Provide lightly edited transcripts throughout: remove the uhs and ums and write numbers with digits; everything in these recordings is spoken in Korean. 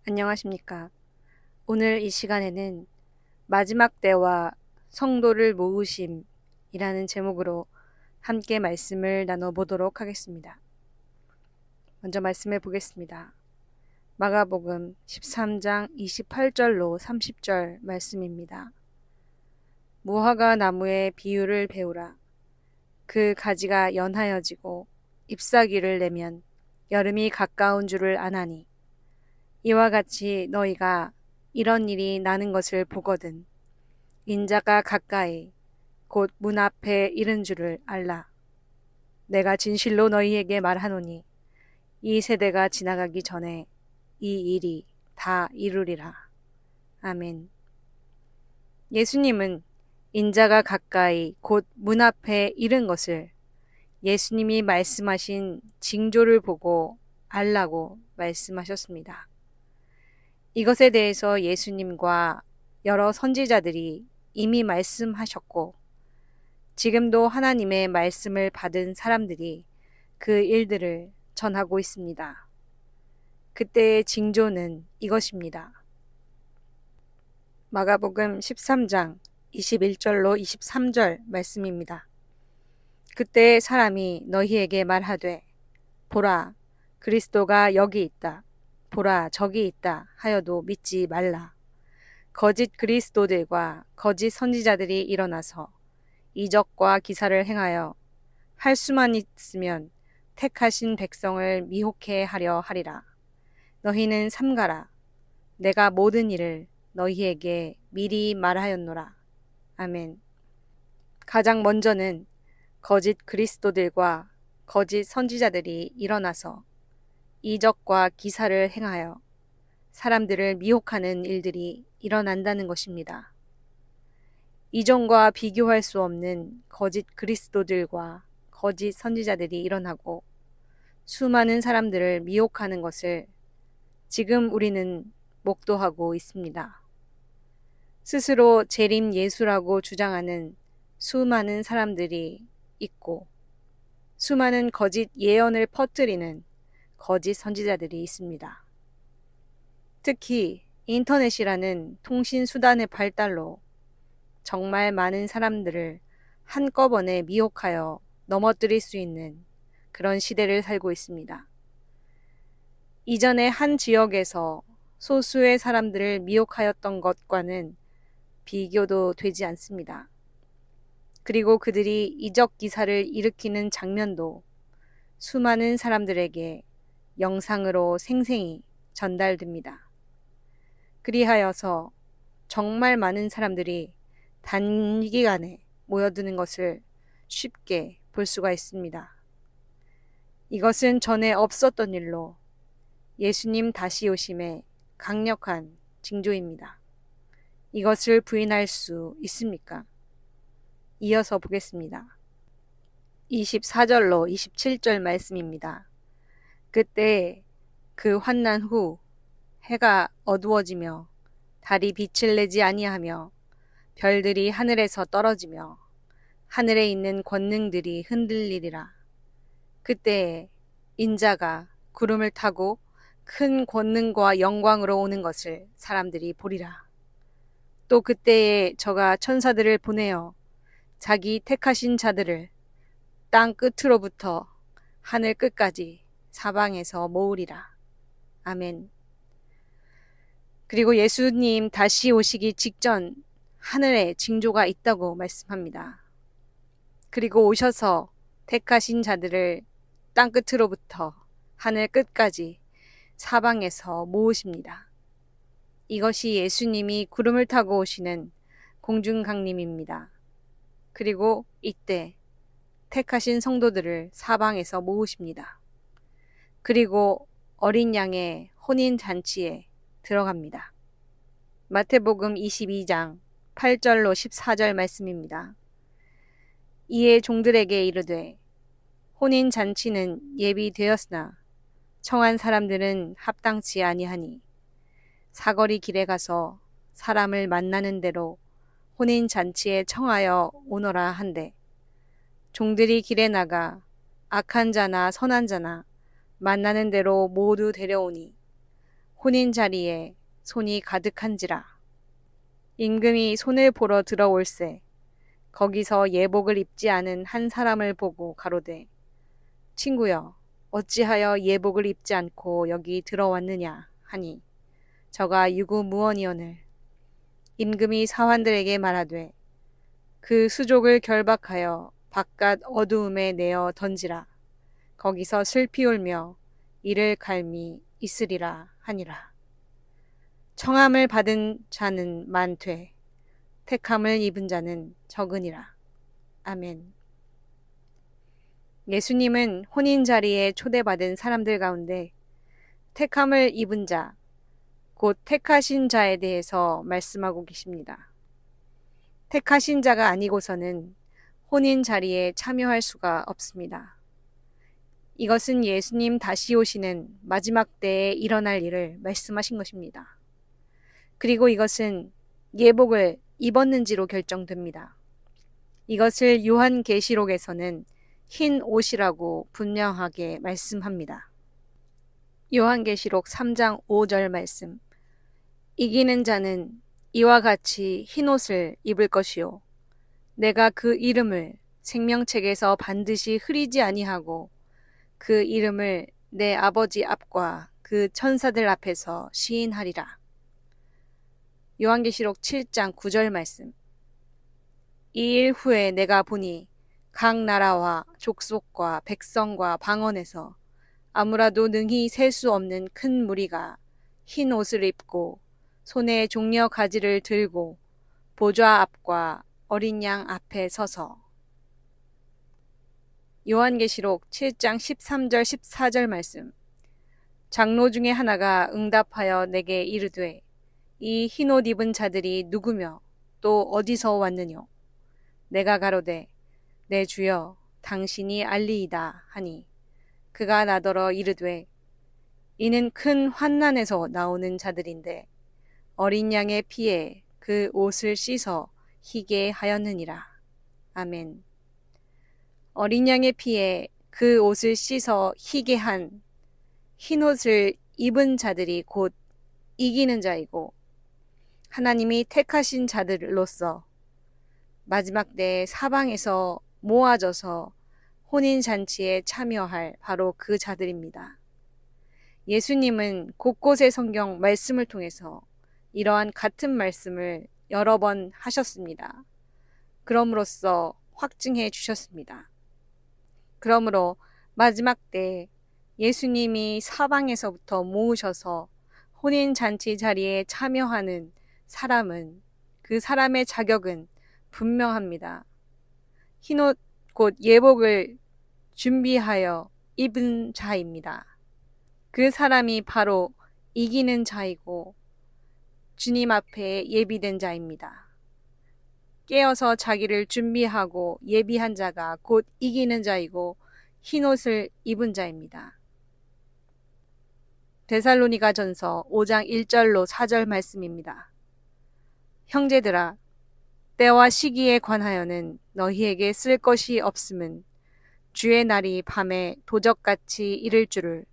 안녕하십니까. 오늘 이 시간에는 마지막 때와 성도를 모으심이라는 제목으로 함께 말씀을 나눠보도록 하겠습니다. 먼저 말씀해 보겠습니다. 마가복음 13장 28절로 30절 말씀입니다. 무화과 나무의 비유를 배우라. 그 가지가 연하여지고 잎사귀를 내면 여름이 가까운 줄을 아나니 이와 같이 너희가 이런 일이 나는 것을 보거든 인자가 가까이 곧 문 앞에 이른 줄을 알라. 내가 진실로 너희에게 말하노니 이 세대가 지나가기 전에 이 일이 다 이루리라. 아멘. 예수님은 인자가 가까이 곧 문 앞에 이른 것을 예수님이 말씀하신 징조를 보고 알라고 말씀하셨습니다. 이것에 대해서 예수님과 여러 선지자들이 이미 말씀하셨고 지금도 하나님의 말씀을 받은 사람들이 그 일들을 전하고 있습니다. 그때의 징조는 이것입니다. 마가복음 13장 21절로 23절 말씀입니다. 그때 사람이 너희에게 말하되 보라 그리스도가 여기 있다. 보라 저기 있다 하여도 믿지 말라. 거짓 그리스도들과 거짓 선지자들이 일어나서 이적과 기사를 행하여 할 수만 있으면 택하신 백성을 미혹해 하려 하리라. 너희는 삼가라. 내가 모든 일을 너희에게 미리 말하였노라. 아멘. 가장 먼저는 거짓 그리스도들과 거짓 선지자들이 일어나서 이적과 기사를 행하여 사람들을 미혹하는 일들이 일어난다는 것입니다. 이전과 비교할 수 없는 거짓 그리스도들과 거짓 선지자들이 일어나고 수많은 사람들을 미혹하는 것을 지금 우리는 목도하고 있습니다. 스스로 재림 예수라고 주장하는 수많은 사람들이 있고 수많은 거짓 예언을 퍼뜨리는 거짓 선지자들이 있습니다. 특히 인터넷이라는 통신 수단의 발달로 정말 많은 사람들을 한꺼번에 미혹하여 넘어뜨릴 수 있는 그런 시대를 살고 있습니다. 이전에 한 지역에서 소수의 사람들을 미혹하였던 것과는 비교도 되지 않습니다. 그리고 그들이 이적 기사를 일으키는 장면도 수많은 사람들에게 영상으로 생생히 전달됩니다. 그리하여서 정말 많은 사람들이 단기간에 모여드는 것을 쉽게 볼 수가 있습니다. 이것은 전에 없었던 일로 예수님 다시 오심의 강력한 징조입니다. 이것을 부인할 수 있습니까? 이어서 보겠습니다. 24절로 27절 말씀입니다. 그때 그 환난 후 해가 어두워지며 달이 빛을 내지 아니하며 별들이 하늘에서 떨어지며 하늘에 있는 권능들이 흔들리리라. 그때에 인자가 구름을 타고 큰 권능과 영광으로 오는 것을 사람들이 보리라. 또 그때에 저가 천사들을 보내어 자기 택하신 자들을 땅 끝으로부터 하늘 끝까지 사방에서 모으리라. 아멘. 그리고 예수님 다시 오시기 직전 하늘에 징조가 있다고 말씀합니다. 그리고 오셔서 택하신 자들을 땅 끝으로부터 하늘 끝까지 사방에서 모으십니다. 이것이 예수님이 구름을 타고 오시는 공중강림입니다. 그리고 이때 택하신 성도들을 사방에서 모으십니다. 그리고 어린 양의 혼인잔치에 들어갑니다. 마태복음 22장 8절로 14절 말씀입니다. 이에 종들에게 이르되 혼인잔치는 예비되었으나 청한 사람들은 합당치 아니하니 사거리 길에 가서 사람을 만나는 대로 혼인잔치에 청하여 오너라 한대 종들이 길에 나가 악한 자나 선한 자나 만나는 대로 모두 데려오니 혼인 자리에 손이 가득한지라. 임금이 손을 보러 들어올세 거기서 예복을 입지 않은 한 사람을 보고 가로되 친구여 어찌하여 예복을 입지 않고 여기 들어왔느냐 하니 저가 유구무원이오늘 임금이 사환들에게 말하되 그 수족을 결박하여 바깥 어두움에 내어 던지라. 거기서 슬피 울며 이를 갈미 있으리라 하니라. 청함을 받은 자는 많되 택함을 입은 자는 적으니라. 아멘. 예수님은 혼인 자리에 초대받은 사람들 가운데 택함을 입은 자, 곧 택하신 자에 대해서 말씀하고 계십니다. 택하신 자가 아니고서는 혼인 자리에 참여할 수가 없습니다. 이것은 예수님 다시 오시는 마지막 때에 일어날 일을 말씀하신 것입니다. 그리고 이것은 예복을 입었는지로 결정됩니다. 이것을 요한계시록에서는 흰 옷이라고 분명하게 말씀합니다. 요한계시록 3장 5절 말씀. 이기는 자는 이와 같이 흰 옷을 입을 것이요 내가 그 이름을 생명책에서 반드시 흐리지 아니하고 그 이름을 내 아버지 앞과 그 천사들 앞에서 시인하리라. 요한계시록 7장 9절 말씀. 이 일 후에 내가 보니 각 나라와 족속과 백성과 방언에서 아무라도 능히 셀 수 없는 큰 무리가 흰 옷을 입고 손에 종려 가지를 들고 보좌 앞과 어린 양 앞에 서서. 요한계시록 7장 13절 14절 말씀. 장로 중에 하나가 응답하여 내게 이르되 이 흰옷 입은 자들이 누구며 또 어디서 왔느뇨? 내가 가로되 내 주여 당신이 알리이다 하니 그가 나더러 이르되 이는 큰 환난에서 나오는 자들인데 어린 양의 피에 그 옷을 씻어 희게 하였느니라. 아멘. 어린 양의 피에 그 옷을 씻어 희게 한 흰옷을 입은 자들이 곧 이기는 자이고 하나님이 택하신 자들로서 마지막 때에 사방에서 모아져서 혼인잔치에 참여할 바로 그 자들입니다. 예수님은 곳곳의 성경 말씀을 통해서 이러한 같은 말씀을 여러 번 하셨습니다. 그럼으로써 확증해 주셨습니다. 그러므로 마지막 때 예수님이 사방에서부터 모으셔서 혼인잔치 자리에 참여하는 사람은 그 사람의 자격은 분명합니다. 흰옷 곧 예복을 준비하여 입은 자입니다. 그 사람이 바로 이기는 자이고 주님 앞에 예비된 자입니다. 깨어서 자기를 준비하고 예비한 자가 곧 이기는 자이고 흰옷을 입은 자입니다. 데살로니가전서 5장 1절로 4절 말씀입니다. 형제들아 때와 시기에 관하여는 너희에게 쓸 것이 없음은 주의 날이 밤에 도적같이 이를 줄을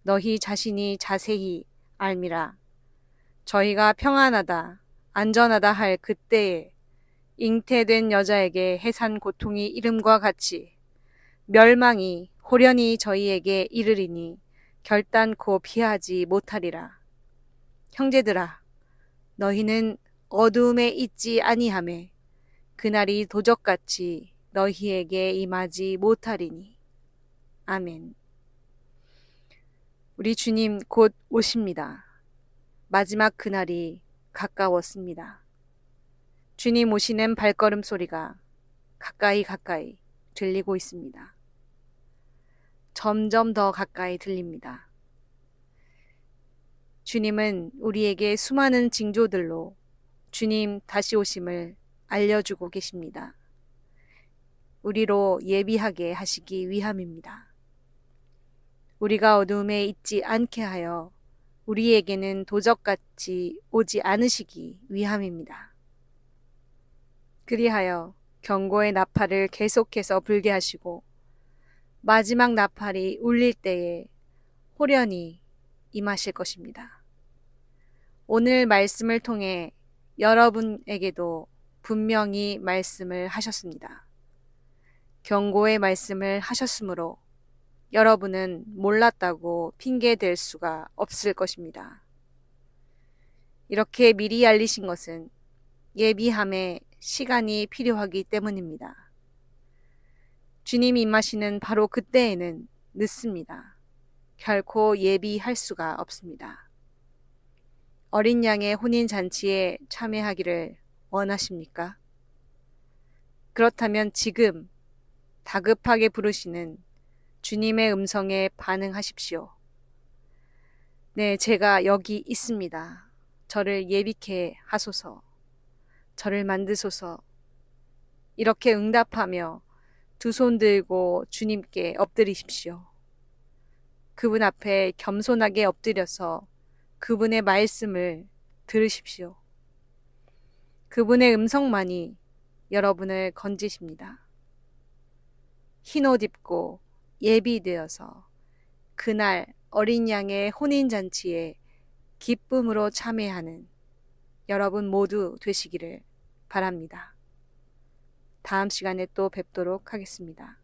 너희 자신이 자세히 알미라. 저희가 평안하다 안전하다 할 그때에 잉태된 여자에게 해산 고통이 이름과 같이 멸망이 호련히 저희에게 이르리니 결단코 피하지 못하리라. 형제들아 너희는 어두움에 있지 아니하매 그날이 도적같이 너희에게 임하지 못하리니. 아멘. 우리 주님 곧 오십니다. 마지막 그날이 가까웠습니다. 주님 오시는 발걸음 소리가 가까이 들리고 있습니다. 점점 더 가까이 들립니다. 주님은 우리에게 수많은 징조들로 주님 다시 오심을 알려주고 계십니다. 우리로 예비하게 하시기 위함입니다. 우리가 어두움에 있지 않게 하여 우리에게는 도적같이 오지 않으시기 위함입니다. 그리하여 경고의 나팔을 계속해서 불게 하시고 마지막 나팔이 울릴 때에 호련히 임하실 것입니다. 오늘 말씀을 통해 여러분에게도 분명히 말씀을 하셨습니다. 경고의 말씀을 하셨으므로 여러분은 몰랐다고 핑계댈 수가 없을 것입니다. 이렇게 미리 알리신 것은 예비함에 시간이 필요하기 때문입니다. 주님이 임하시는 바로 그때에는 늦습니다. 결코 예비할 수가 없습니다. 어린 양의 혼인잔치에 참여하기를 원하십니까? 그렇다면 지금 다급하게 부르시는 주님의 음성에 반응하십시오. 네, 제가 여기 있습니다. 저를 예비케 하소서. 저를 만드소서. 이렇게 응답하며 두 손 들고 주님께 엎드리십시오. 그분 앞에 겸손하게 엎드려서 그분의 말씀을 들으십시오. 그분의 음성만이 여러분을 건지십니다. 흰 옷 입고 예비되어서 그날 어린 양의 혼인잔치에 기쁨으로 참여하는 여러분 모두 되시기를 바랍니다. 다음 시간에 또 뵙도록 하겠습니다.